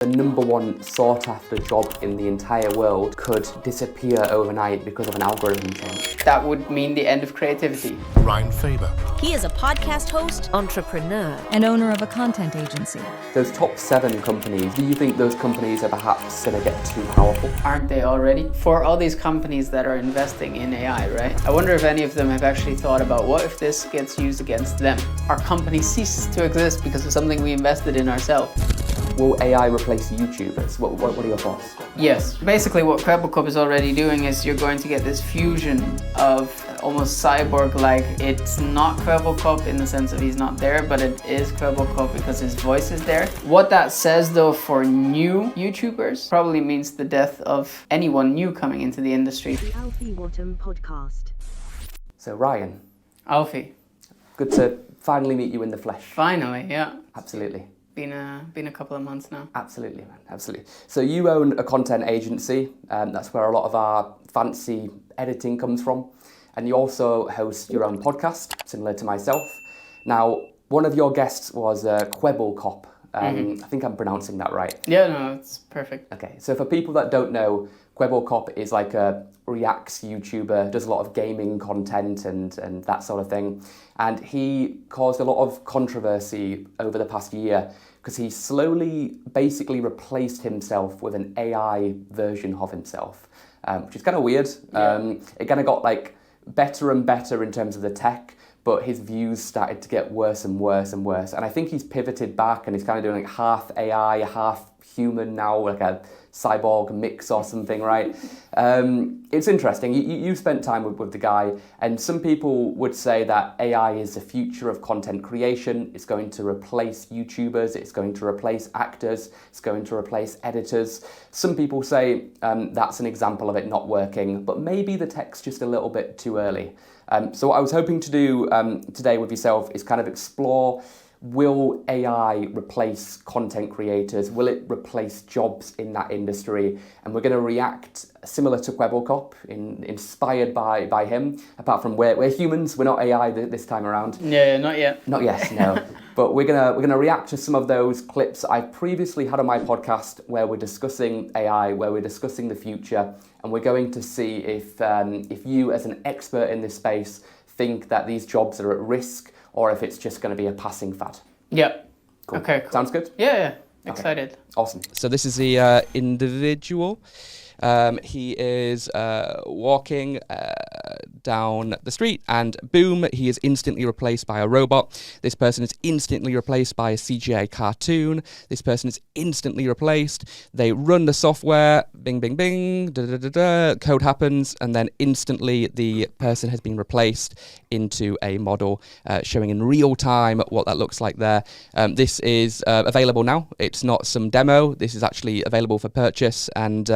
The number one sought after job in the entire world could disappear overnight because of an algorithm change. That would mean the end of creativity. Ryan Faber. He is a podcast host, entrepreneur, and owner of a content agency. Those top 7 companies, do you think those companies are perhaps going to get too powerful? Aren't they already? For all these companies that are investing in AI, right? I wonder if any of them have actually thought about what if this gets used against them? Our company ceases to exist because of something we invested in ourselves. Will AI replace YouTubers? What are your thoughts? Yes. Basically what Kwebbelkop is already doing is you're going to get this fusion of almost cyborg-like. It's not Kwebbelkop in the sense of he's not there, but it is Kwebbelkop because his voice is there. What that says though for new YouTubers probably means the death of anyone new coming into the industry. the Alfie Whattam podcast. So Ryan, Alfie. good to finally meet you in the flesh. Finally, yeah. Absolutely. Been a couple of months now. Absolutely, man, absolutely. So you own a content agency, that's where a lot of our fancy editing comes from. And you also host your own podcast, similar to myself. Now, one of your guests was Kwebbelkop. I think I'm pronouncing that right. Yeah, no, it's perfect. Okay, so for people that don't know, Kwebbelkop is like a reacts YouTuber, does a lot of gaming content and that sort of thing. And he caused a lot of controversy over the past year because he slowly basically replaced himself with an AI version of himself, which is kind of weird. Yeah. It kind of got like better and better in terms of the tech, but his views started to get worse and worse and worse. And I think he's pivoted back and he's kind of doing like half AI, half human now, like a cyborg mix or something, right? It's interesting. You spent time with the guy, and some people would say that AI is the future of content creation. It's going to replace YouTubers. It's going to replace actors. It's going to replace editors. Some people say that's an example of it not working, but maybe the tech's just a little bit too early. So what I was hoping to do today with yourself is kind of explore, will AI replace content creators? Will it replace jobs in that industry? And we're going to react similar to Kwebbelkop, inspired by him. Apart from we're humans, we're not AI this time around. Yeah, not yet. Not yet, no. But we're gonna react to some of those clips I've previously had on my podcast where we're discussing AI, where we're discussing the future, and we're going to see if you, as an expert in this space, think that these jobs are at risk or if it's just going to be a passing fad. Yeah. Cool. Okay, cool. Sounds good? Yeah. Excited. Okay. Awesome. So this is the individual. He is walking down the street and boom, he is instantly replaced by a robot. This person is instantly replaced by a CGI cartoon. This person is instantly replaced. They run the software, bing, bing, bing, da, da, da, da, code happens, and then instantly the person has been replaced into a model showing in real time what that looks like there. This is available now. It's not some demo. This is actually available for purchase, and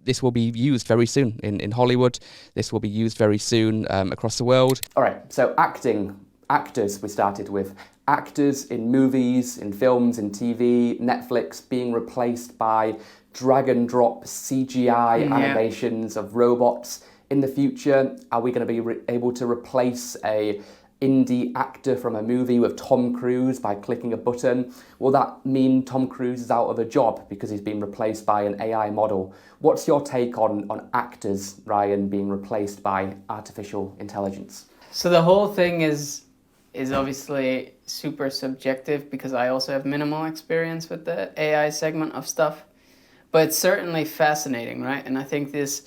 this will be used very soon in Hollywood. This will be used very soon across the world. All right, so actors we started with. Actors in movies, in films, in TV, Netflix being replaced by drag and drop CGI animations of robots. In the future, are we going to be able to replace a indie actor from a movie with Tom Cruise by clicking a button? Will that mean Tom Cruise is out of a job because he's been replaced by an AI model? What's your take on actors, Ryan, being replaced by artificial intelligence? So the whole thing is obviously super subjective because I also have minimal experience with the AI segment of stuff, but it's certainly fascinating, right? And I think these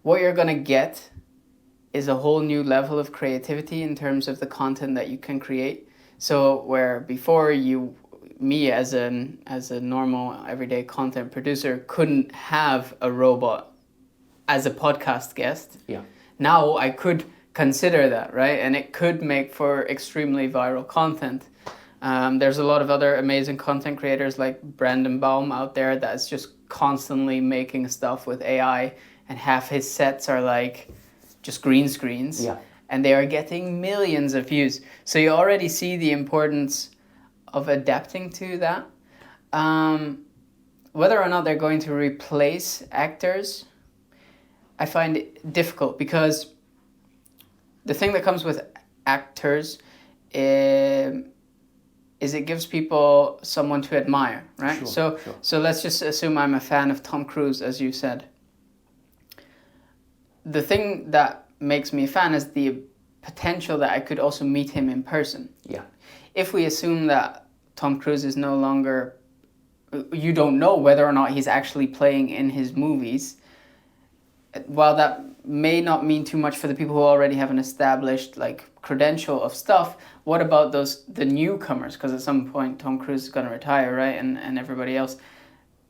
what you're gonna get is a whole new level of creativity in terms of the content that you can create. So where before me as a normal everyday content producer couldn't have a robot as a podcast guest. Yeah. Now I could consider that, right? And it could make for extremely viral content. There's a lot of other amazing content creators like Brandon Baum out there that's just constantly making stuff with AI, and half his sets are like just green screens, and they are getting millions of views. So you already see the importance of adapting to that. Whether or not they're going to replace actors, I find it difficult because the thing that comes with actors is it gives people someone to admire, right? Sure. So let's just assume I'm a fan of Tom Cruise, as you said. The thing that makes me a fan is the potential that I could also meet him in person. Yeah. If we assume that Tom Cruise is no longer, you don't know whether or not he's actually playing in his movies, while that may not mean too much for the people who already have an established like credential of stuff, what about the newcomers? Because at some point Tom Cruise is going to retire, right? And everybody else.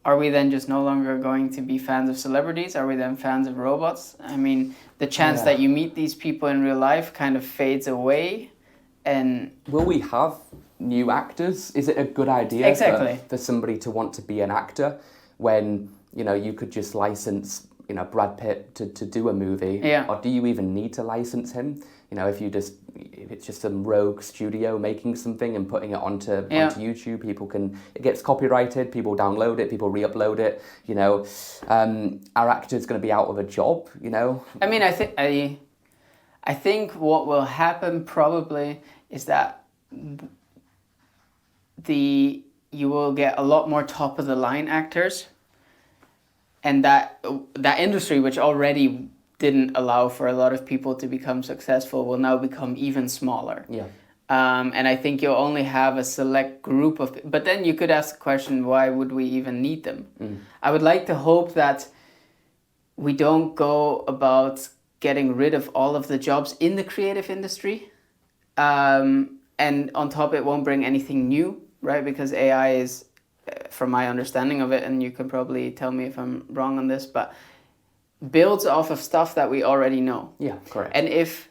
Are we then just no longer going to be fans of celebrities? Are we then fans of robots? I mean, the chance that you meet these people in real life kind of fades away. And will we have new actors? Is it a good idea for somebody to want to be an actor when, you know, you could just license, you know, Brad Pitt to do a movie? Yeah. Or do you even need to license him? You know, if it's just some rogue studio making something and putting it onto YouTube, it gets copyrighted, people download it, people re-upload it, you know. Our actor's going to be out of a job, you know. I mean, I think what will happen probably is that you will get a lot more top of the line actors, and that industry, which already didn't allow for a lot of people to become successful, will now become even smaller. Yeah. And I think you'll only have a select group of... But then you could ask the question, why would we even need them? I would like to hope that we don't go about getting rid of all of the jobs in the creative industry. And on top, it won't bring anything new, right? Because AI is, from my understanding of it, and you can probably tell me if I'm wrong on this, but builds off of stuff that we already know. Yeah, correct. And if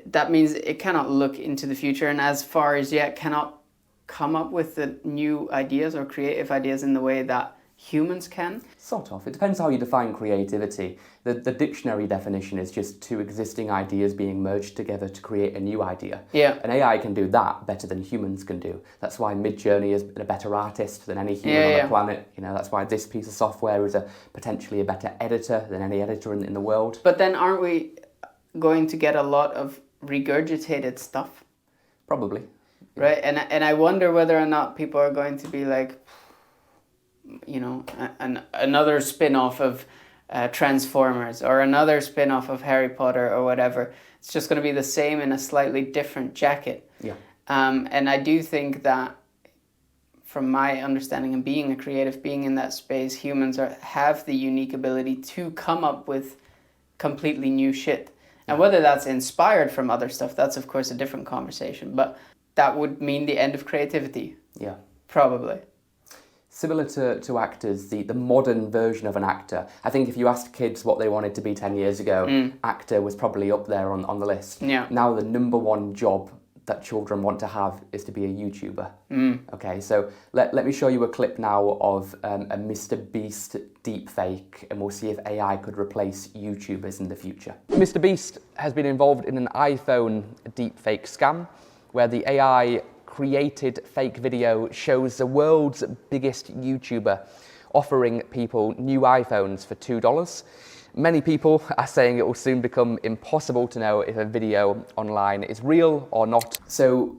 that means it cannot look into the future, and as far as yet cannot come up with the new ideas or creative ideas in the way that humans can. Sort of. It depends how you define creativity. The dictionary definition is just two existing ideas being merged together to create a new idea. Yeah. And AI can do that better than humans can do. That's why Midjourney is a better artist than any human on the planet. You know, that's why this piece of software is potentially a better editor than any editor in the world. But then aren't we going to get a lot of regurgitated stuff? Probably. Right? And I wonder whether or not people are going to be like, you know, another spin-off of Transformers or another spin-off of Harry Potter or whatever. It's just going to be the same in a slightly different jacket. Yeah. And I do think that, from my understanding and being a creative being in that space, humans have the unique ability to come up with completely new shit. And whether that's inspired from other stuff, that's of course a different conversation. But that would mean the end of creativity. Yeah. Probably. Similar to actors, the modern version of an actor. I think if you asked kids what they wanted to be 10 years ago, actor was probably up there on the list. Yeah. Now the number one job that children want to have is to be a YouTuber. Okay, so let me show you a clip now of a Mr. Beast deepfake, and we'll see if AI could replace YouTubers in the future. Mr. Beast has been involved in an iPhone deepfake scam, where the AI created fake video shows the world's biggest YouTuber offering people new iPhones for $2. Many people are saying it will soon become impossible to know if a video online is real or not. So,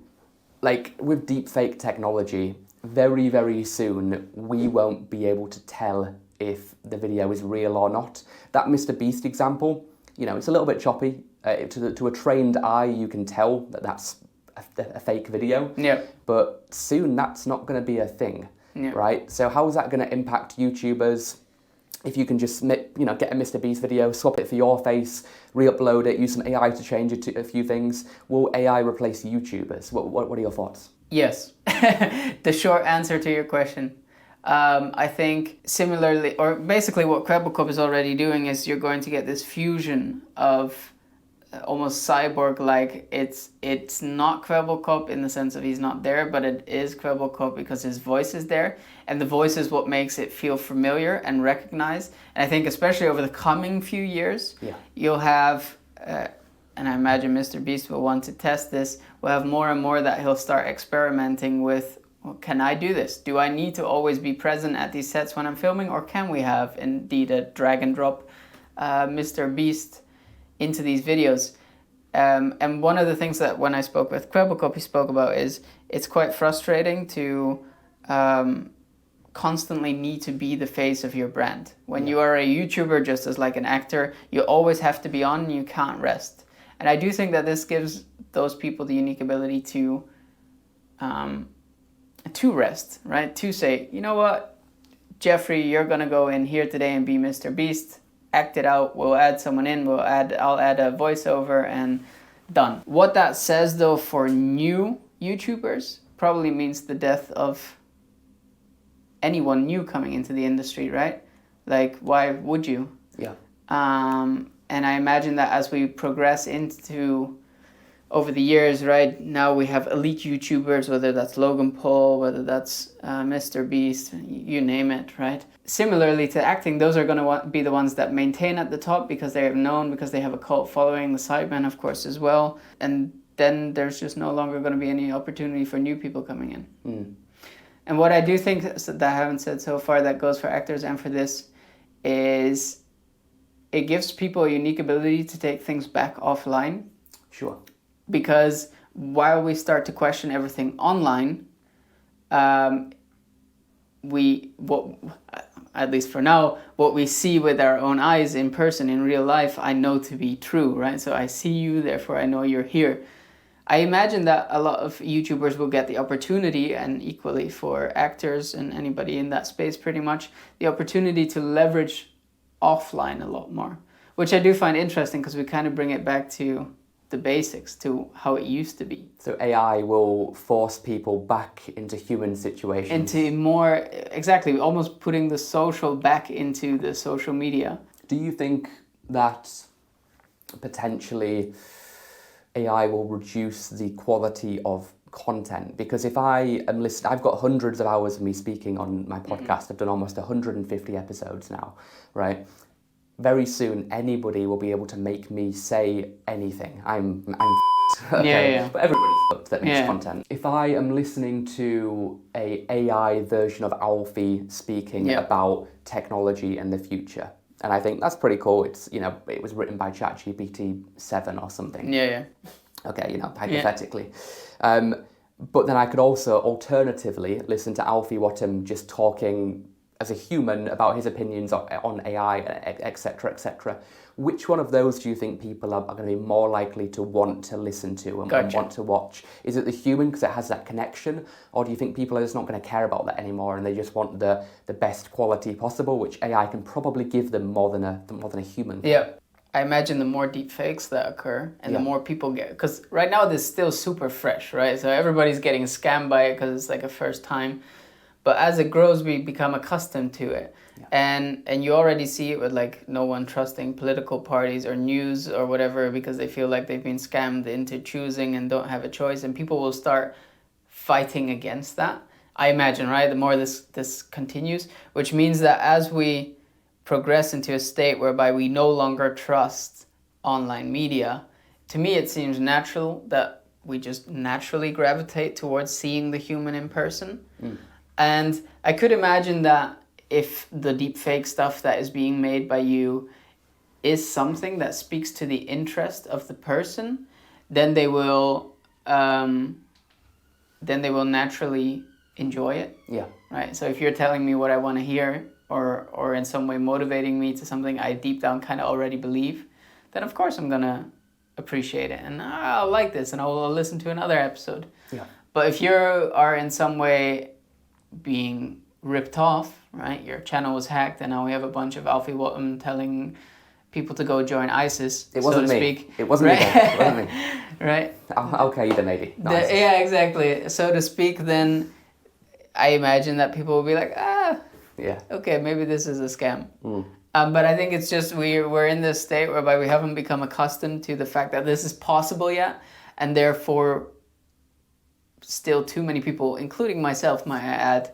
like with deepfake technology, very, very soon we won't be able to tell if the video is real or not. That Mr. Beast example, you know, it's a little bit choppy. To a trained eye, you can tell that that's a fake video. Yeah. But soon that's not going to be a thing, right? So how is that going to impact YouTubers? If you can just, you know, get a Mr. Beast video, swap it for your face, re-upload it, use some AI to change it to a few things, will AI replace YouTubers? What are your thoughts? Yes. The short answer to your question. I think similarly, or basically what Kvebbelkop is already doing, is you're going to get this fusion of almost cyborg-like. It's not Kvebbelkop in the sense of he's not there, but it is Kvebbelkop because his voice is there, and the voice is what makes it feel familiar and recognized. And I think especially over the coming few years, you'll have, and I imagine Mr. Beast will want to test this, we'll have more and more that he'll start experimenting with, well, can I do this? Do I need to always be present at these sets when I'm filming, or can we have indeed a drag and drop Mr. Beast into these videos? And one of the things that when I spoke with Kwebbelkop, he spoke about is it's quite frustrating to constantly need to be the face of your brand. When you are a YouTuber, just as like an actor, you always have to be on, you can't rest. And I do think that this gives those people the unique ability to rest, right? To say, you know what, Jeffrey, you're gonna go in here today and be Mr. Beast, act it out, we'll add someone in, I'll add a voiceover and done. What that says though for new YouTubers probably means the death of anyone new coming into the industry, right? Like, why would you? Yeah. And I imagine that as we progress into over the years, right, now we have elite YouTubers, whether that's Logan Paul, whether that's Mr. Beast, you name it, right? Similarly to acting, those are going to be the ones that maintain at the top because they are known, because they have a cult following, the Sidemen, of course, as well. And then there's just no longer going to be any opportunity for new people coming in. Mm. And what I do think that I haven't said so far that goes for actors and for this is it gives people a unique ability to take things back offline. Sure. Because while we start to question everything online, at least for now, what we see with our own eyes in person, in real life, I know to be true, right? So I see you, therefore I know you're here. I imagine that a lot of YouTubers will get the opportunity, and equally for actors and anybody in that space pretty much, the opportunity to leverage offline a lot more, which I do find interesting because we kind of bring it back to the basics, to how it used to be. So AI will force people back into human situations. Into more, exactly, almost putting the social back into the social media. Do you think that potentially AI will reduce the quality of content? Because if I am listening, I've got hundreds of hours of me speaking on my podcast. I've done almost 150 episodes now, right? Very soon, anybody will be able to make me say anything. I'm okay, yeah. But everybody's fucked that makes content. If I am listening to a AI version of Alfie speaking about technology and the future, and I think that's pretty cool. It's, it was written by ChatGPT 7 or something. Yeah. Okay, hypothetically. But then I could also alternatively listen to Alfie Whattam just talking as a human about his opinions on AI, etc., etc. Which one of those do you think people are going to be more likely to want to listen to and want to watch? Is it the human because it has that connection, or do you think people are just not going to care about that anymore and they just want the best quality possible, which AI can probably give them more than a human? Yeah. I imagine the more deep fakes that occur and the more people get, because right now this is still super fresh, right? So everybody's getting scammed by it because it's like a first time. But as it grows, we become accustomed to it. Yeah. And you already see it with like no one trusting political parties or news or whatever because they feel like they've been scammed into choosing and don't have a choice. And people will start fighting against that, I imagine, right? The more this continues, which means that as we progress into a state whereby we no longer trust online media, to me it seems natural that we just naturally gravitate towards seeing the human in person. Mm. And I could imagine that if the deepfake stuff that is being made by you is something that speaks to the interest of the person, then they will naturally enjoy it. Yeah. Right. So if you're telling me what I want to hear, or in some way motivating me to something I deep down kind of already believe, then of course I'm gonna appreciate it and I'll like this and I'll listen to another episode. Yeah. But if you are in some way being ripped off, right? Your channel was hacked and now we have a bunch of Alfie Whattam telling people to go join ISIS, it wasn't so to me. speak. It wasn't me. It wasn't me. Right? Okay, then maybe. Yeah, exactly. So to speak, then I imagine that people will be like, okay, maybe this is a scam. Mm. But I think it's just we're in this state whereby we haven't become accustomed to the fact that this is possible yet, and therefore still too many people, including myself, might I add,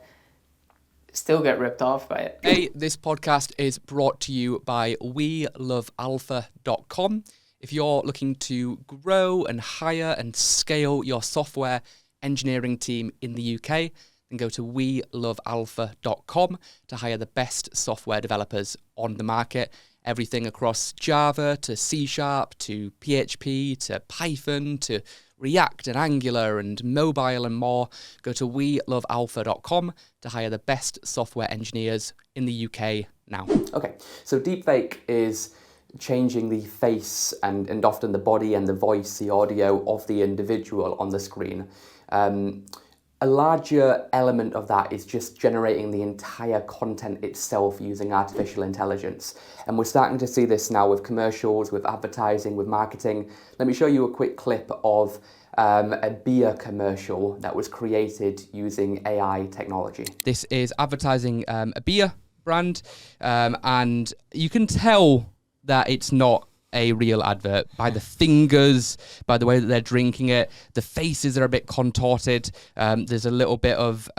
still get ripped off by it. Hey, this podcast is brought to you by WeLoveAlpha.com. If you're looking to grow and hire and scale your software engineering team in the UK, then go to WeLoveAlpha.com to hire the best software developers on the market. everything across Java to C# to PHP to Python to React and Angular and mobile and more. Go to welovealpha.com to hire the best software engineers in the UK now. Okay, so deepfake is changing the face and often the body and the voice, the audio of the individual on the screen. A larger element of that is just generating the entire content itself using artificial intelligence. And we're starting to see this now with commercials, with advertising, with marketing. Let me show you a quick clip of a beer commercial that was created using AI technology. This is advertising a beer brand, and you can tell that it's not a real advert by the fingers, by the way that they're drinking it. The faces are a bit contorted. There's a little bit of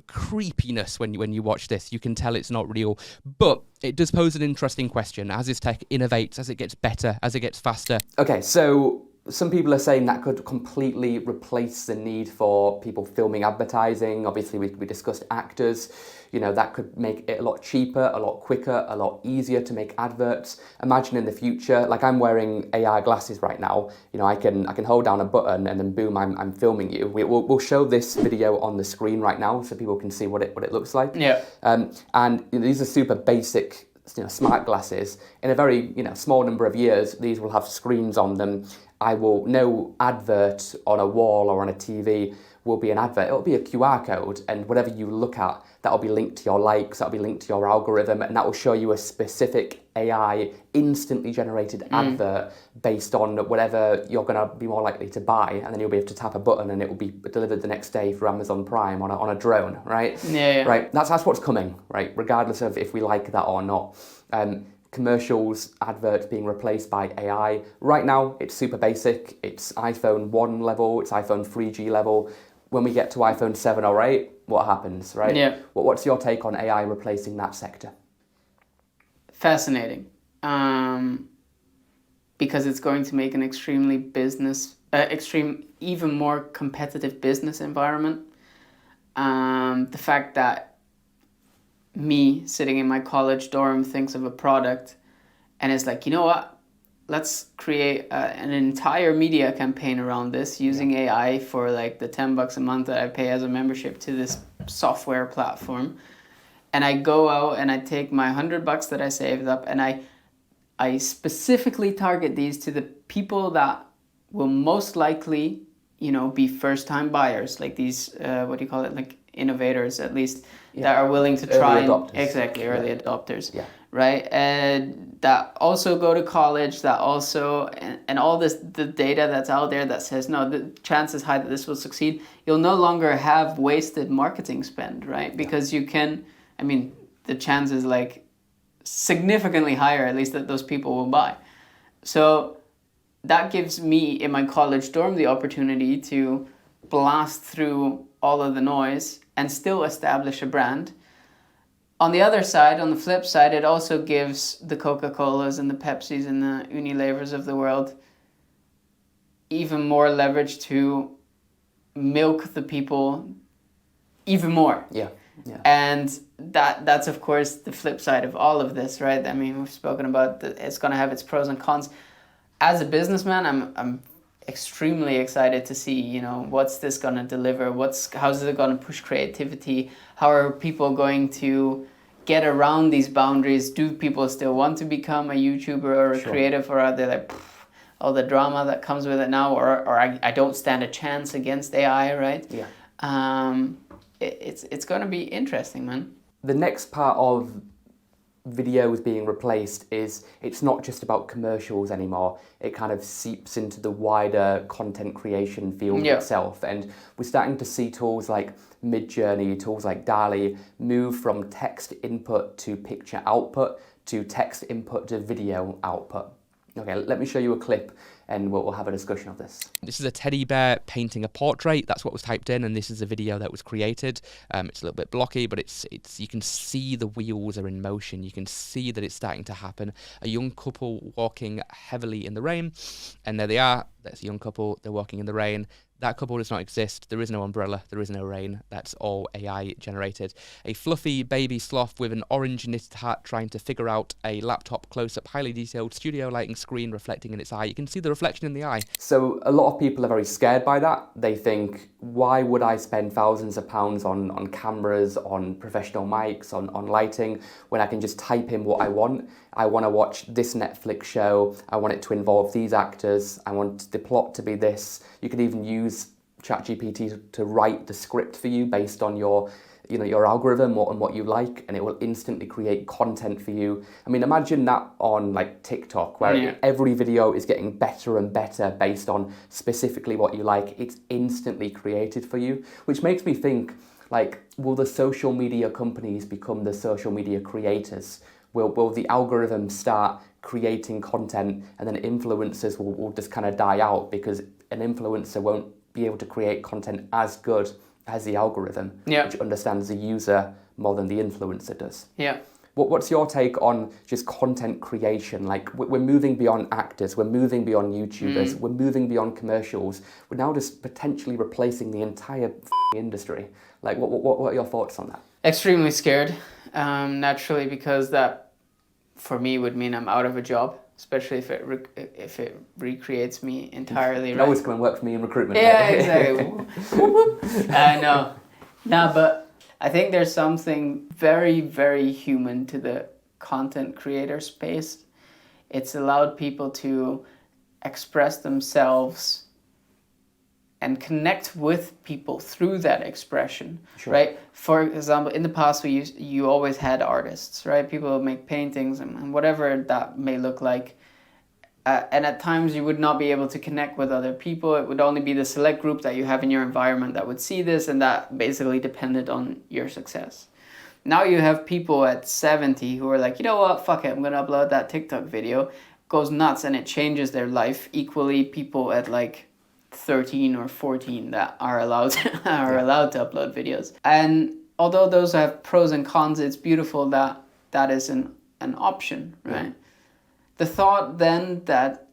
creepiness when you watch this. You can tell it's not real, but it does pose an interesting question as this tech innovates, as it gets better, as it gets faster. Okay, so some people are saying that could completely replace the need for people filming advertising. Obviously, we discussed actors. You know, that could make it a lot cheaper, a lot quicker, a lot easier to make adverts. Imagine in the future, like I'm wearing AR glasses right now. You know, I can hold down a button and then boom, I'm filming you. We'll show this video on the screen right now so people can see what it looks like. Yeah. And you know, these are super basic, you know, smart glasses. In a very small number of years, these will have screens on them. No advert on a wall or on a TV will be an advert. It'll be a QR code, and whatever you look at, that'll be linked to your likes, that'll be linked to your algorithm, and that will show you a specific AI instantly generated advert based on whatever you're going to be more likely to buy, and then you'll be able to tap a button and it will be delivered the next day through Amazon Prime on a drone, right? Yeah. Right. That's what's coming, right? Regardless of if we like that or not. Commercials, adverts being replaced by AI. Right now, it's super basic. It's iPhone 1 level, it's iPhone 3G level. When we get to iPhone 7 or 8, what happens, right? Yeah. What's your take on AI replacing that sector? Fascinating. Because it's going to make an even more competitive business environment. The fact that me sitting in my college dorm thinks of a product and is like, you know what, let's create an entire media campaign around this using AI for like the $10 a month that I pay as a membership to this software platform. And I go out and I take my $100 that I saved up and I specifically target these to the people that will most likely, be first-time buyers, like these, like innovators at least, that are willing to try early adopters, right? And that also go to college, that also, and all this, the data that's out there that says, no, the chance is high that this will succeed. You'll no longer have wasted marketing spend, right? Because you can, the chance is like significantly higher, at least, that those people will buy. So that gives me in my college dorm the opportunity to blast through all of the noise and still establish a brand. On the other side, on the flip side, it also gives the Coca-Colas and the Pepsis and the Unilevers of the world even more leverage to milk the people even more. Yeah. And that's of course the flip side of all of this, right? We've spoken about it's going to have its pros and cons. As a businessman, I'm extremely excited to see, what's this going to deliver? How's it going to push creativity? How are people going to get around these boundaries? Do people still want to become a YouTuber or a creative, or are they like, all the drama that comes with it now, or I don't stand a chance against AI, right? Yeah. It's going to be interesting, man. The next part of videos being replaced is it's not just about commercials anymore. It kind of seeps into the wider content creation field itself, and we're starting to see tools like Midjourney, tools like DALL-E move from text input to picture output to text input to video output. Okay, let me show you a clip and we'll have a discussion of this. This is a teddy bear painting a portrait. That's what was typed in, and this is a video that was created. It's a little bit blocky, but it's you can see the wheels are in motion. You can see that it's starting to happen. A young couple walking heavily in the rain, and there they are. That's a young couple. They're walking in the rain. That couple does not exist. There is no umbrella. There is no rain. That's all AI generated. A fluffy baby sloth with an orange knitted hat trying to figure out a laptop close-up, highly detailed studio lighting screen reflecting in its eye. You can see the reflection in the eye. So a lot of people are very scared by that. They think, why would I spend thousands of pounds on cameras, on professional mics, on lighting, when I can just type in what I want? I want to watch this Netflix show. I want it to involve these actors. I want the plot to be this. You could even use ChatGPT to write the script for you based on your algorithm and what you like, and it will instantly create content for you. I mean, imagine that on like TikTok, where every video is getting better and better based on specifically what you like. It's instantly created for you, which makes me think, like, will the social media companies become the social media creators? Will the algorithm start creating content, and then influencers will just kind of die out because an influencer won't be able to create content as good as the algorithm, which understands the user more than the influencer does. Yeah. What's your take on just content creation? Like, we're moving beyond actors, we're moving beyond YouTubers, we're moving beyond commercials. We're now just potentially replacing the entire industry. Like, what are your thoughts on that? Extremely scared, naturally, because that, for me, would mean I'm out of a job, especially if it recreates me entirely. You can always come and work for me in recruitment. Yeah, exactly. No, but I think there's something very, very human to the content creator space. It's allowed people to express themselves and connect with people through that expression, right? For example, in the past, you always had artists, right? People make paintings and whatever that may look like. And at times you would not be able to connect with other people. It would only be the select group that you have in your environment that would see this, and that basically depended on your success. Now you have people at 70 who are like, you know what, fuck it, I'm gonna upload that TikTok video. Goes nuts, and it changes their life. Equally, people at like 13 or 14 that are allowed to upload videos. And although those have pros and cons, it's beautiful that is an option, right? Yeah. The thought then that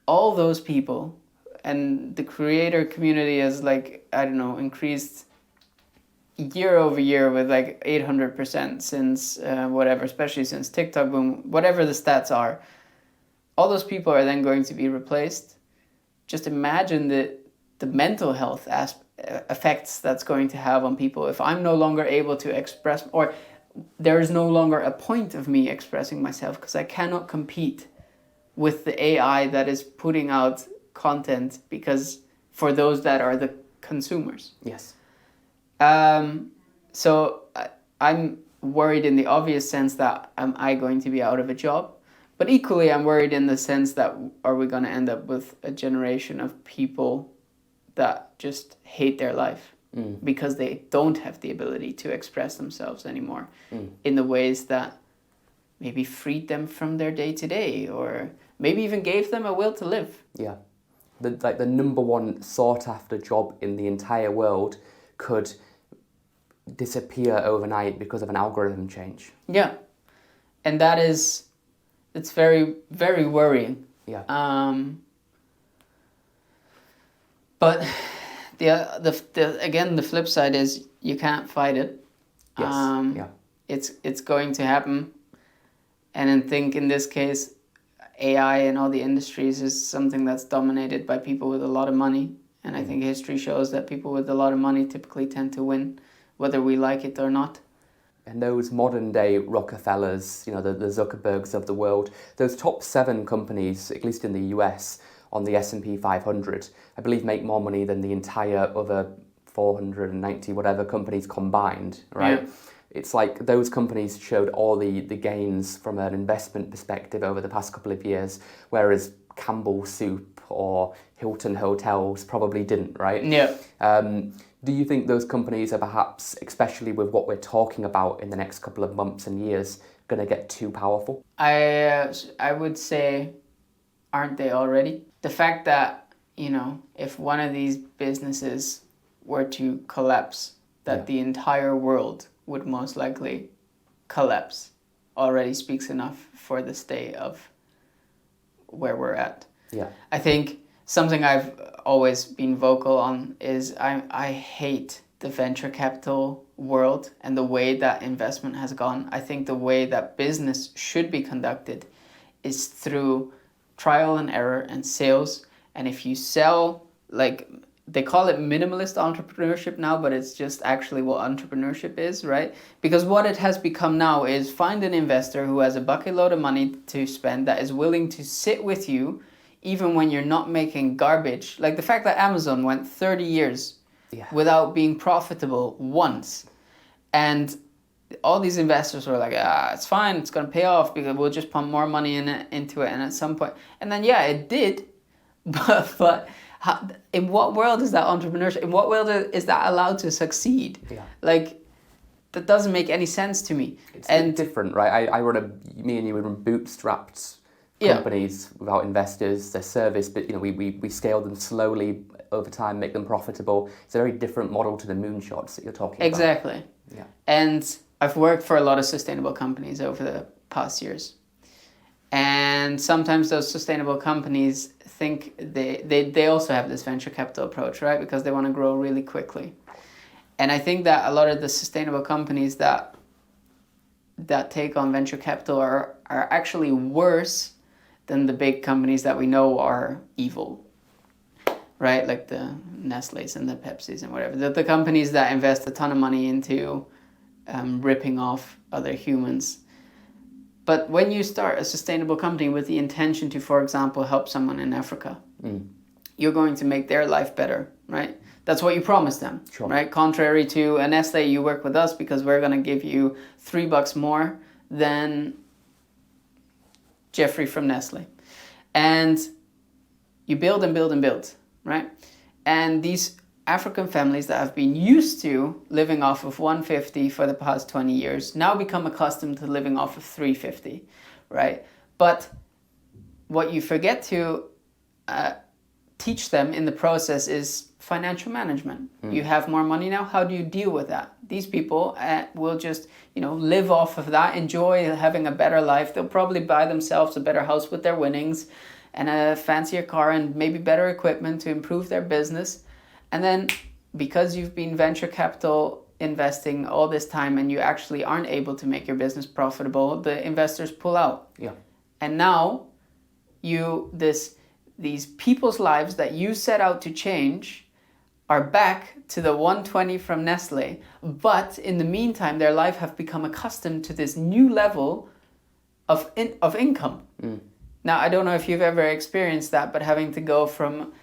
all those people and the creator community has, like, I don't know, increased year over year with like 800% since whatever, especially since TikTok boom, whatever the stats are, all those people are then going to be replaced. Just imagine the mental health effects that's going to have on people if I'm no longer able to express, or there is no longer a point of me expressing myself because I cannot compete with the AI that is putting out content, because for those that are the consumers. Yes. So I'm worried in the obvious sense that am I going to be out of a job? But equally, I'm worried in the sense that are we going to end up with a generation of people that just hate their life because they don't have the ability to express themselves anymore in the ways that maybe freed them from their day-to-day, or maybe even gave them a will to live. Yeah. The number one sought-after job in the entire world could disappear overnight because of an algorithm change. Yeah. And it's very, very worrying. Yeah. But the flip side is you can't fight it. Yes. It's going to happen. And I think in this case, AI and all the industries is something that's dominated by people with a lot of money. And I think history shows that people with a lot of money typically tend to win, whether we like it or not. And those modern day Rockefellers, the Zuckerbergs of the world, those top 7 companies, at least in the US, on the S&P 500, I believe make more money than the entire other 490 whatever companies combined, right? Yeah. It's like those companies showed all the gains from an investment perspective over the past couple of years, whereas Campbell Soup or Hilton Hotels probably didn't, right? Yeah. Do you think those companies are perhaps, especially with what we're talking about in the next couple of months and years, going to get too powerful? I would say, aren't they already? The fact that, if one of these businesses were to collapse, that the entire world would most likely collapse already speaks enough for the state of where we're at. Yeah. I think something I've always been vocal on is I hate the venture capital world and the way that investment has gone. I think the way that business should be conducted is through trial and error and sales. And if you sell, like they call it minimalist entrepreneurship now, but it's just actually what entrepreneurship is, right? Because what it has become now is find an investor who has a bucket load of money to spend that is willing to sit with you even when you're not making garbage. Like the fact that Amazon went 30 years without being profitable once. And all these investors were like, it's fine, it's going to pay off because we'll just pump more money into it. And at some point, and then, it did. But in what world is that entrepreneurship? In what world is that allowed to succeed? Yeah. Like, that doesn't make any sense to me. It's different, right? Me and you run bootstrapped companies without investors, their service, but we scale them slowly over time, make them profitable. It's a very different model to the moonshots that you're talking about. Exactly. Yeah. And I've worked for a lot of sustainable companies over the past years. And sometimes those sustainable companies think they also have this venture capital approach, right? Because they want to grow really quickly. And I think that a lot of the sustainable companies that take on venture capital are actually worse than the big companies that we know are evil, right? Like the Nestle's and the Pepsi's and whatever. The companies that invest a ton of money into ripping off other humans. But when you start a sustainable company with the intention to, for example, help someone in Africa, you're going to make their life better, right? That's what you promise them, right? Contrary to a Nestle, you work with us because we're going to give you $3 more than Jeffrey from Nestle. And you build and build and build, right? And these African families that have been used to living off of $150 for the past 20 years now become accustomed to living off of $350, right? But what you forget to teach them in the process is financial management. You have more money now. How do you deal with that? These people will just, live off of that, enjoy having a better life. They'll probably buy themselves a better house with their winnings and a fancier car and maybe better equipment to improve their business. And then because you've been venture capital investing all this time and you actually aren't able to make your business profitable, the investors pull out. Yeah. And now these people's lives that you set out to change are back to the 120 from Nestle, but in the meantime, their life have become accustomed to this new level of income. Now, I don't know if you've ever experienced that, but having to go from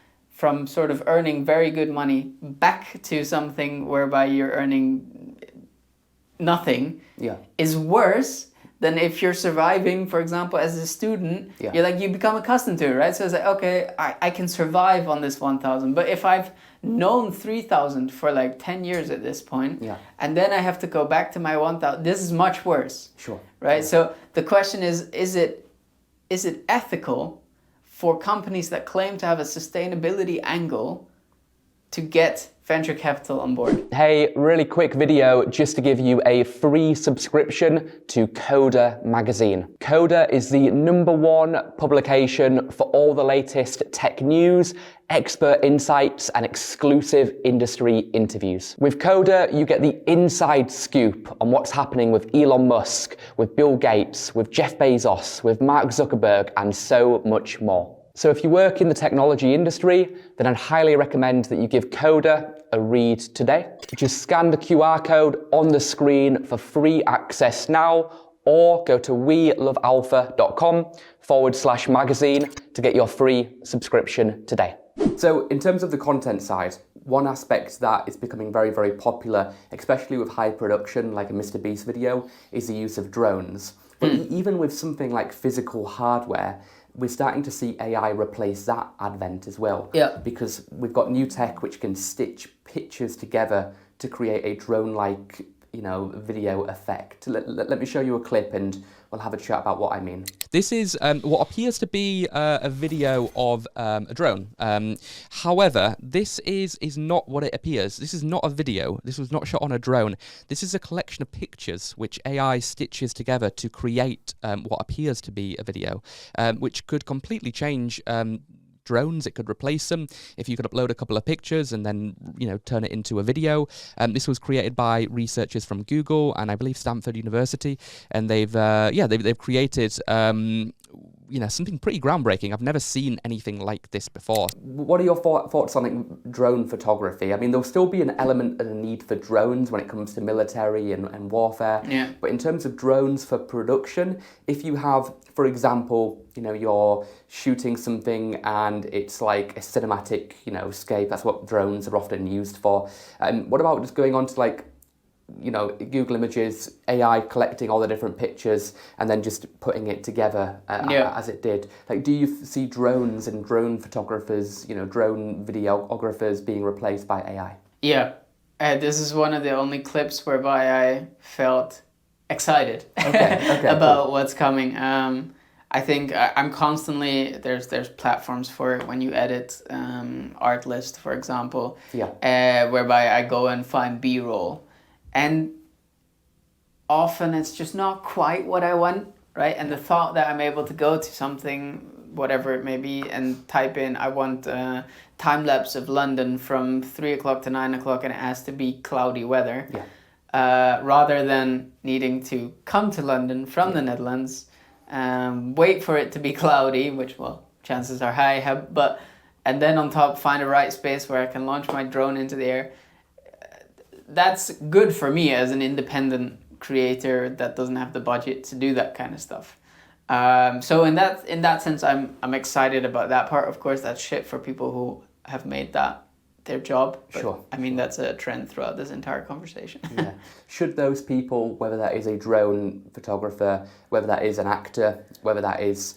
sort of earning very good money back to something whereby you're earning nothing is worse than if you're surviving, for example, as a student. You become accustomed to it, right? So it's like, okay, I can survive on this 1,000. But if I've known 3,000 for like 10 years at this point, and then I have to go back to my 1,000, this is much worse. Sure. Right? So the question is it ethical for companies that claim to have a sustainability angle to get venture capital on board? Hey, really quick video just to give you a free subscription to Coder magazine. Coder is the #1 publication for all the latest tech news, expert insights, and exclusive industry interviews. With Coder, you get the inside scoop on what's happening with Elon Musk, with Bill Gates, with Jeff Bezos, with Mark Zuckerberg, and so much more. So if you work in the technology industry, then I'd highly recommend that you give Coder a read today. Just scan the QR code on the screen for free access now, or go to welovealpha.com/magazine to get your free subscription today. So in terms of the content side, one aspect that is becoming very, very popular, especially with high production, like a Mr. Beast video, is the use of drones. But even with something like physical hardware, we're starting to see AI replace that advent as well. Yeah. Because we've got new tech which can stitch pictures together to create a drone-like, video effect. Let me show you a clip and we'll have a chat about what I mean. This is what appears to be a video of a drone. However, this is not what it appears. This is not a video. This was not shot on a drone. This is a collection of pictures which AI stitches together to create what appears to be a video, which could completely change drones. It could replace them if you could upload a couple of pictures and then, turn it into a video. This was created by researchers from Google and I believe Stanford University, and they've created something pretty groundbreaking. I've never seen anything like this before. What are your thoughts on drone photography? I mean, there'll still be an element and a need for drones when it comes to military and warfare. Yeah. But in terms of drones for production, if you have, for example, you're shooting something and it's like a cinematic, scape, that's what drones are often used for. And what about just going on to like, Google Images, AI collecting all the different pictures and then just putting it together as it did. Like, do you see drones and drone photographers, drone videographers being replaced by AI? Yeah. This is one of the only clips whereby I felt excited about what's coming. I think I'm constantly, there's platforms for it when you edit Artlist, for example, whereby I go and find B-roll. And often it's just not quite what I want, right? And the thought that I'm able to go to something, whatever it may be, and type in, I want a time-lapse of London from 3 o'clock to 9 o'clock and it has to be cloudy weather, rather than needing to come to London from the Netherlands, wait for it to be cloudy, which, well, chances are high, and then on top find a right space where I can launch my drone into the air. That's good for me as an independent creator that doesn't have the budget to do that kind of stuff. So in that sense, I'm excited about that part. Of course, that's shit for people who have made that their job. But, sure. I mean, that's a trend throughout this entire conversation. Yeah. Should those people, whether that is a drone photographer, whether that is an actor, whether that is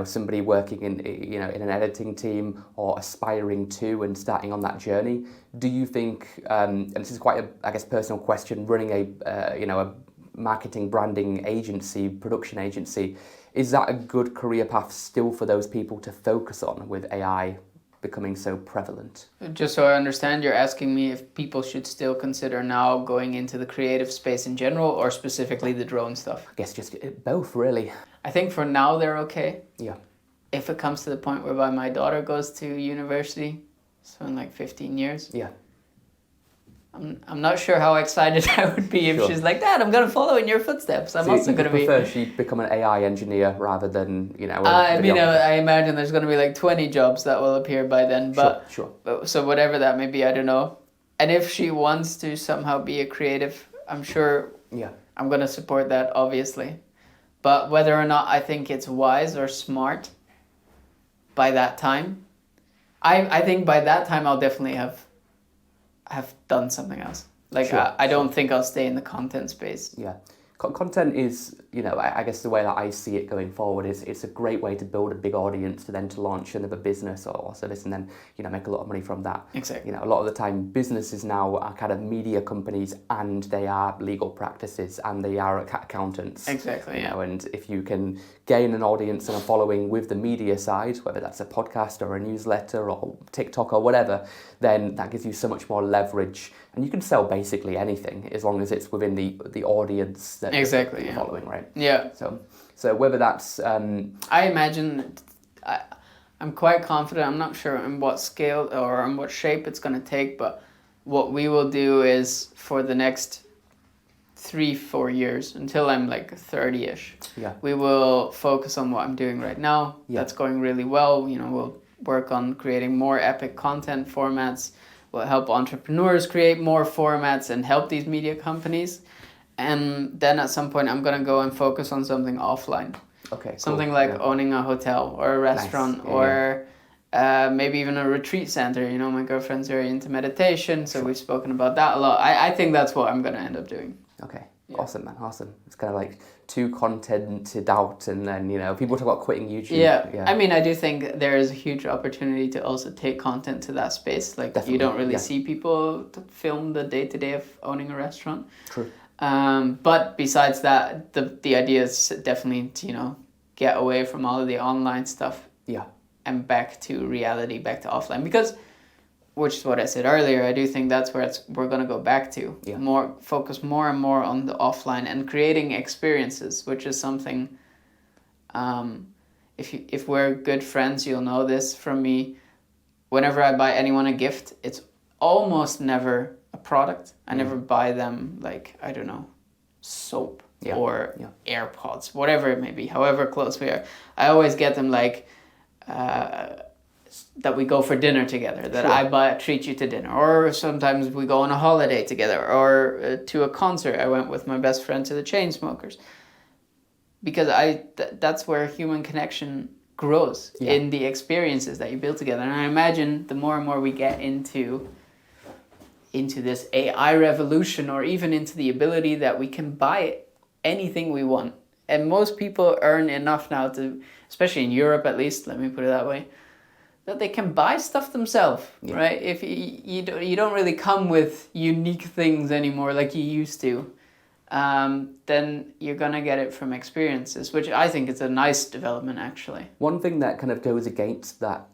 somebody working in in an editing team or aspiring to and starting on that journey, do you think, and this is quite a personal question, running a marketing branding agency, production agency, is that a good career path still for those people to focus on with AI becoming so prevalent? Just so I understand, you're asking me if people should still consider now going into the creative space in general or specifically the drone stuff? I guess just both, really. I think for now they're okay. Yeah. If it comes to the point whereby my daughter goes to university, so in like 15 years, yeah, I'm not sure how excited I would be if she's like, Dad, I'm going to follow in your footsteps. I'm also going to be... You prefer she become an AI engineer rather than, I imagine there's going to be like 20 jobs that will appear by then. But sure. So whatever that may be, I don't know. And if she wants to somehow be a creative, I'm sure I'm going to support that, obviously. But whether or not I think it's wise or smart by that time, I think by that time I'll definitely have done something else. Like, I don't think I'll stay in the content space. Yeah. Content is, I guess the way that I see it going forward is it's a great way to build a big audience to launch another business or service and then, make a lot of money from that. Exactly. A lot of the time businesses now are kind of media companies and they are legal practices and they are accountants. Exactly, yeah. And if you can gain an audience and a following with the media side, whether that's a podcast or a newsletter or TikTok or whatever, then that gives you so much more leverage. And you can sell basically anything as long as it's within the audience that you're following, right? Yeah. So whether that's... I imagine... I'm quite confident. I'm not sure in what scale or in what shape it's going to take, but what we will do is for the next 3-4 years, until I'm like 30-ish, we will focus on what I'm doing right now. That's going really well. We'll work on creating more epic content formats. We'll help entrepreneurs create more formats and help these media companies. And then at some point, I'm going to go and focus on something offline. Okay. Something like owning a hotel or a restaurant or maybe even a retreat center. My girlfriend's very into meditation, so we've spoken about that a lot. I think that's what I'm going to end up doing. Okay. Yeah. Awesome, man. Awesome. It's kind of like too contented out and then, people talk about quitting YouTube. Yeah. I mean, I do think there is a huge opportunity to also take content to that space. Like, definitely. You don't really see people to film the day-to-day of owning a restaurant. True. But besides that, the idea is definitely to, get away from all of the online stuff. Yeah. And back to reality, back to offline. Because, which is what I said earlier, I do think that's where we're going to go back to. Yeah. Focus more and more on the offline and creating experiences, which is something, if we're good friends, you'll know this from me. Whenever I buy anyone a gift, it's almost never a product. I never buy them, like, I don't know, soap or AirPods, whatever it may be, however close we are. I always get them like that we go for dinner together, that I treat you to dinner, or sometimes we go on a holiday together, or to a concert. I went with my best friend to the Chainsmokers, because that's where human connection grows, in the experiences that you build together. And I imagine the more and more we get into this AI revolution, or even into the ability that we can buy anything we want. And most people earn enough now to, especially in Europe at least, let me put it that way, that they can buy stuff themselves, right? If you don't really come with unique things anymore like you used to, then you're gonna get it from experiences, which I think is a nice development, actually. One thing that kind of goes against that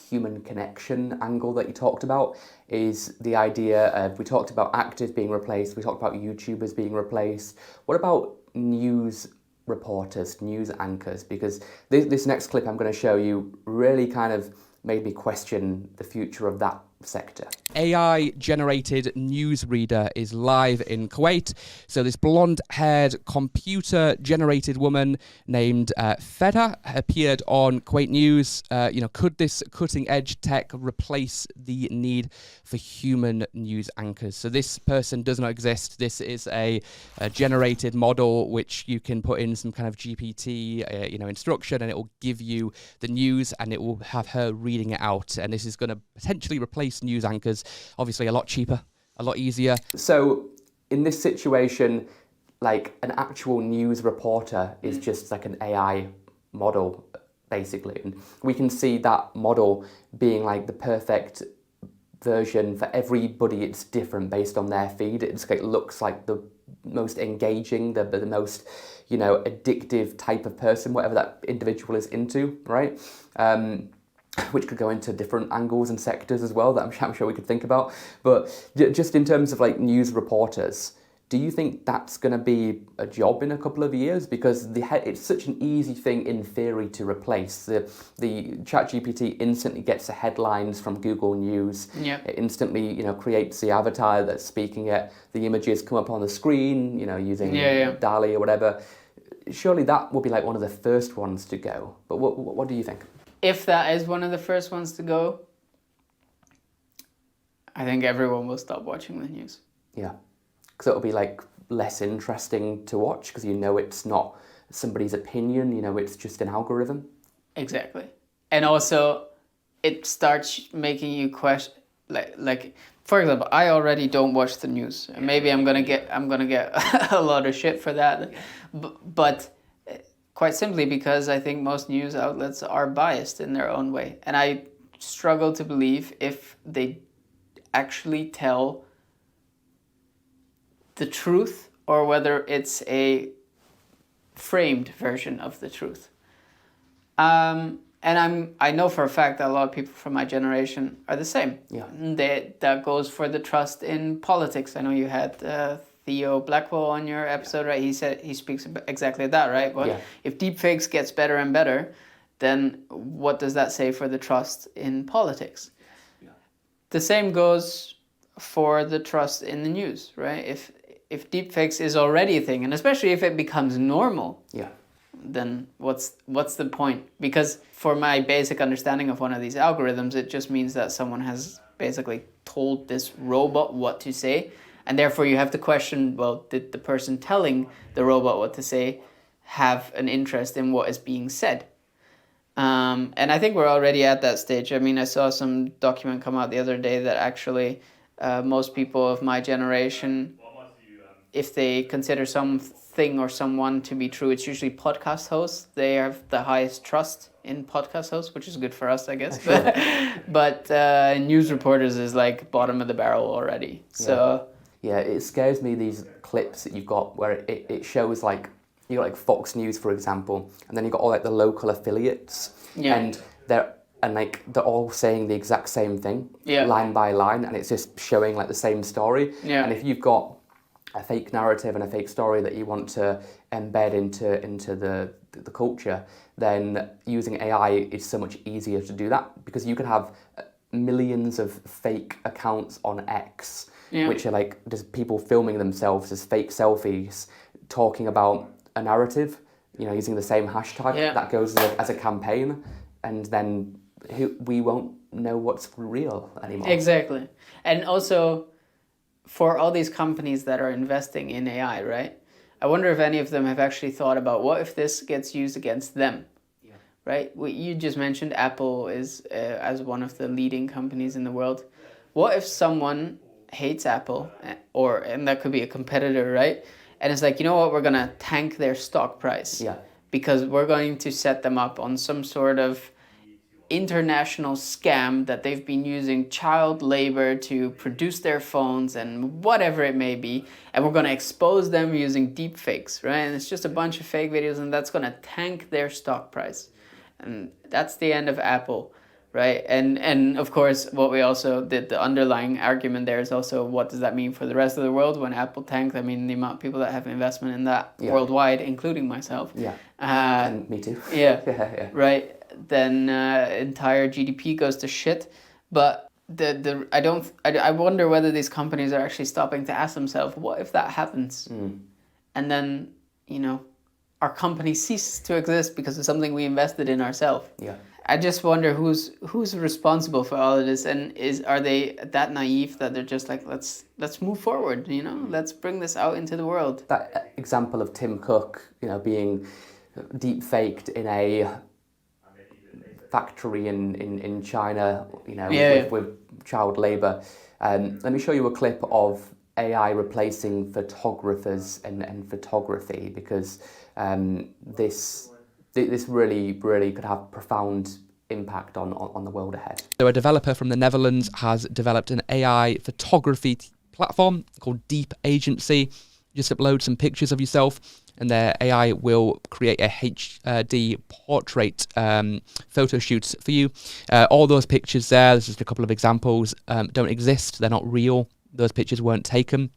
human connection angle that you talked about is the idea of, we talked about actors being replaced, we talked about YouTubers being replaced. What about news reporters, news anchors? Because this next clip I'm going to show you really kind of made me question the future of that sector. AI-generated newsreader is live in Kuwait. So this blonde-haired, computer-generated woman named Faber appeared on Kuwait News. Could this cutting-edge tech replace the need for human news anchors? So this person does not exist. This is a generated model which you can put in some kind of GPT, instruction, and it will give you the news, and it will have her reading it out. And this is going to potentially replace news anchors. Obviously a lot cheaper, a lot easier. So in this situation, like, an actual news reporter is just like an AI model, basically. And we can see that model being like the perfect version for everybody. It's different based on their feed. It looks like the most engaging, the most, addictive type of person, whatever that individual is into, right? Which could go into different angles and sectors as well that I'm sure we could think about. But just in terms of like news reporters, do you think that's going to be a job in a couple of years? Because it's such an easy thing in theory to replace. The ChatGPT instantly gets the headlines from Google News. It instantly creates the avatar that's speaking it. The images come up on the screen, using DALL-E or whatever. Surely that will be like one of the first ones to go. But what do you think? If that is one of the first ones to go, I think everyone will stop watching the news. Yeah, because it'll be like less interesting to watch, because it's not somebody's opinion, it's just an algorithm. Exactly. And also it starts making you question, like for example, I already don't watch the news. Maybe I'm gonna get a lot of shit for that, but quite simply because I think most news outlets are biased in their own way. And I struggle to believe if they actually tell the truth, or whether it's a framed version of the truth. And I know for a fact that a lot of people from my generation are the same. Yeah. That goes for the trust in politics. I know you had Theo Blackwell on your episode, right? He said, he speaks exactly that, right? But if deepfakes gets better and better, then what does that say for the trust in politics? Yeah. The same goes for the trust in the news, right? If deepfakes is already a thing, and especially if it becomes normal, then what's the point? Because for my basic understanding of one of these algorithms, it just means that someone has basically told this robot what to say. And therefore you have to question, well, did the person telling the robot what to say have an interest in what is being said? And I think we're already at that stage. I mean, I saw some document come out the other day that actually most people of my generation, if they consider something or someone to be true, it's usually podcast hosts. They have the highest trust in podcast hosts, which is good for us, I guess. But news reporters is like bottom of the barrel already. So... Yeah, it scares me, these clips that you've got where it shows like, you got like Fox News, for example, and then you've got all like the local affiliates, and they're all saying the exact same thing, line by line, and it's just showing like the same story. And if you've got a fake narrative and a fake story that you want to embed into the culture, then using AI is so much easier to do that, because you can have millions of fake accounts on X, which are like just people filming themselves as fake selfies, talking about a narrative, using the same hashtag that goes as a campaign, and then we won't know what's real anymore. Exactly. And also, for all these companies that are investing in AI, right? I wonder if any of them have actually thought about what if this gets used against them, right? What you just mentioned, Apple is as one of the leading companies in the world. What if someone hates Apple, and that could be a competitor, right? And it's like, you know what, we're gonna tank their stock price because we're going to set them up on some sort of international scam that they've been using child labor to produce their phones and whatever it may be, and we're going to expose them using deep fakes, right? And it's just a bunch of fake videos, and that's going to tank their stock price, and that's the end of Apple, right? And of course, what we also did, the underlying argument there is also, what does that mean for the rest of the world when Apple tanked? I mean, the amount of people that have investment in that worldwide, including myself, and me too. Right. Then entire GDP goes to shit. But I wonder whether these companies are actually stopping to ask themselves, what if that happens? And then, our company ceases to exist because of something we invested in ourselves. I just wonder who's responsible for all of this, and are they that naive that they're just like, let's move forward, let's bring this out into the world. That example of Tim Cook, being deep faked in a factory in China, with child labor. Let me show you a clip of AI replacing photographers and photography, because this really could have profound impact on the world ahead. So a developer from the Netherlands has developed an AI photography platform called Deep Agency. Just upload some pictures of yourself, and their AI will create a HD portrait photo shoots for you. All those pictures there, there's just a couple of examples, don't exist. They're not real. Those pictures weren't taken.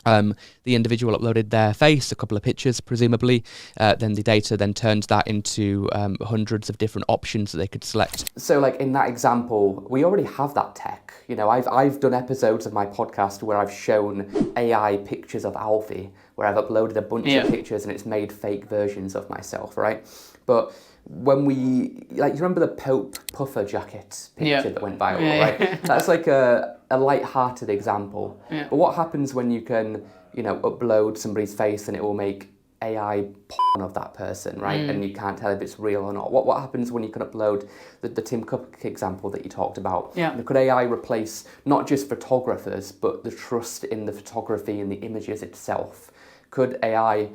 The individual uploaded their face, a couple of pictures, presumably. Then the data then turns that into hundreds of different options that they could select. So, like in that example, we already have that tech. I've done episodes of my podcast where I've shown AI pictures of Alfie, where I've uploaded a bunch of pictures and it's made fake versions of myself, right? But when you remember the Pope puffer jacket picture that went viral, right? That's like a light-hearted example. But what happens when you can, upload somebody's face and it will make AI porn of that person, right? And you can't tell if it's real or not. What happens when you can upload the Tim Cook example that you talked about? Could AI replace not just photographers, but the trust in the photography and the images itself? Could AI,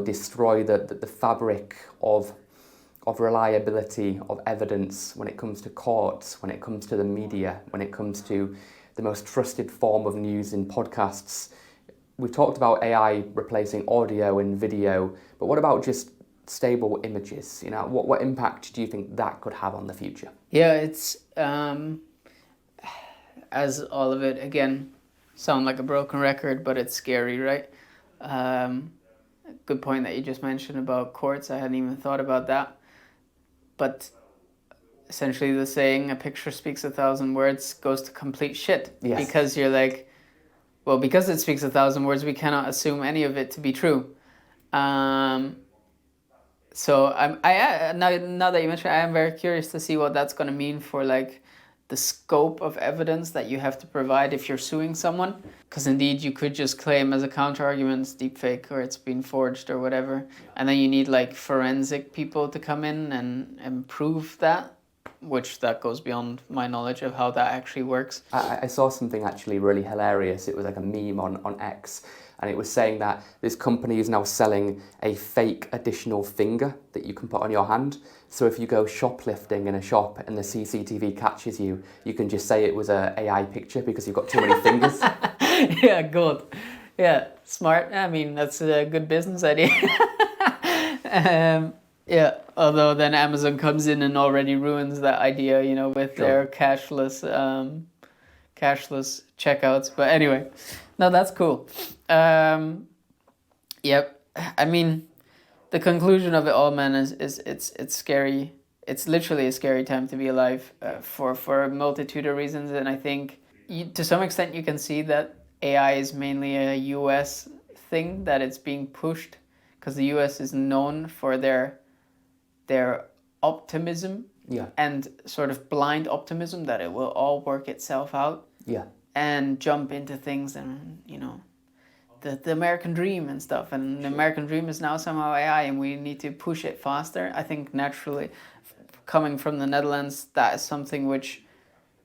destroy the fabric of reliability, of evidence when it comes to courts, when it comes to the media, when it comes to the most trusted form of news in podcasts? We've talked about AI replacing audio and video, but what about just stable images? What impact do you think that could have on the future? Yeah, it's, as all of it, again, sound like a broken record, but it's scary, right? Good point that you just mentioned about courts. I hadn't even thought about that. But essentially the saying, a picture speaks 1,000 words, goes to complete shit. Yes. Because you're like, well, because it speaks 1,000 words, we cannot assume any of it to be true. So now that you mentioned, I am very curious to see what that's going to mean for like the scope of evidence that you have to provide if you're suing someone. Because indeed, you could just claim as a counter-argument it's deepfake or it's been forged or whatever. And then you need like forensic people to come in and prove that, which that goes beyond my knowledge of how that actually works. I saw something actually really hilarious. It was like a meme on X, and it was saying that this company is now selling a fake additional finger that you can put on your hand. So if you go shoplifting in a shop and the CCTV catches you, you can just say it was an AI picture because you've got too many fingers. Yeah, good. Yeah, smart. I mean, that's a good business idea. Yeah, although then Amazon comes in and already ruins that idea, with their cashless checkouts. But anyway, No, that's cool. Yep. I mean, the conclusion of it all, man, is it's scary. It's literally a scary time to be alive for a multitude of reasons. And I think to some extent you can see that AI is mainly a US thing, that it's being pushed because the US is known for their optimism and sort of blind optimism that it will all work itself out. Yeah. And jump into things and, you know, the American dream and stuff. And the American dream is now somehow AI and we need to push it faster. I think naturally, coming from the Netherlands, that is something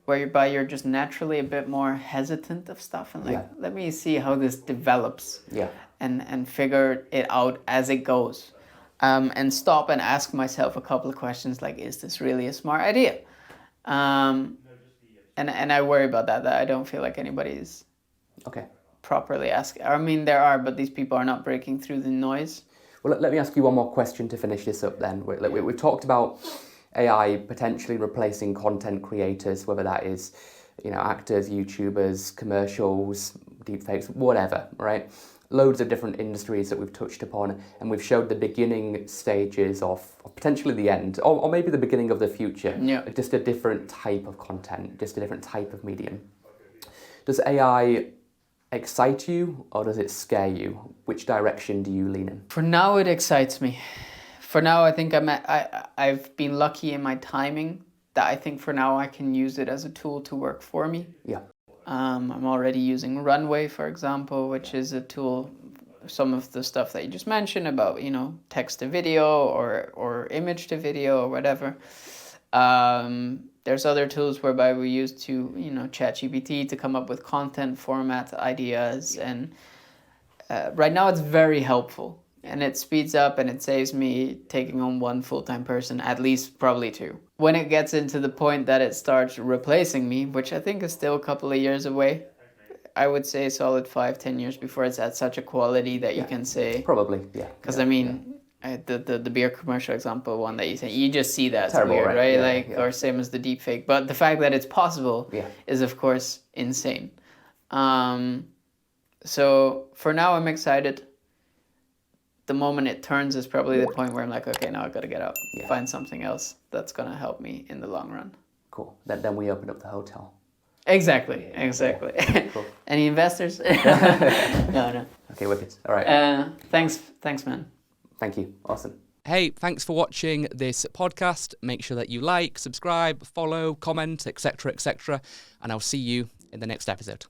whereby you're just naturally a bit more hesitant of stuff. And like, let me see how this develops and figure it out as it goes. And stop and ask myself a couple of questions like, is this really a smart idea? And I worry about that I don't feel like anybody's properly asking. I mean, there are, but these people are not breaking through the noise. Well, let me ask you one more question to finish this up then. We've talked about AI potentially replacing content creators, whether that is, you know, actors, YouTubers, commercials, deepfakes, whatever, right? Loads of different industries that we've touched upon, and we've showed the beginning stages of potentially the end, or maybe the beginning of the future. Yeah. Just a different type of content, just a different type of medium. Does AI excite you or does it scare you? Which direction do you lean in? For now, it excites me. For now, I think I've been lucky in my timing that I think for now I can use it as a tool to work for me. Yeah. I'm already using Runway, for example, which is a tool, some of the stuff that you just mentioned about, you know, text to video or image to video or whatever. There's other tools whereby we use to, you know, ChatGPT to come up with content format ideas. And right now it's very helpful and it speeds up and it saves me taking on one full-time person, at least probably two. When it gets into the point that it starts replacing me, which I think is still a couple of years away, I would say a solid 5-10 years before it's at such a quality that you can say... Probably, yeah. Because I mean, the beer commercial example one that you say, you just see that. Terrible, it's weird, right? Yeah, or same as the deepfake. But the fact that it's possible is, of course, insane. So for now, I'm excited. The moment it turns is probably the point where I'm like, okay, now I've got to get out, find something else that's going to help me in the long run. Cool. Then we open up the hotel. Exactly. Cool. Any investors? No. Okay, wicked. All right. Thanks, man. Thank you. Awesome. Hey, thanks for watching this podcast. Make sure that you like, subscribe, follow, comment, etc., etc. And I'll see you in the next episode.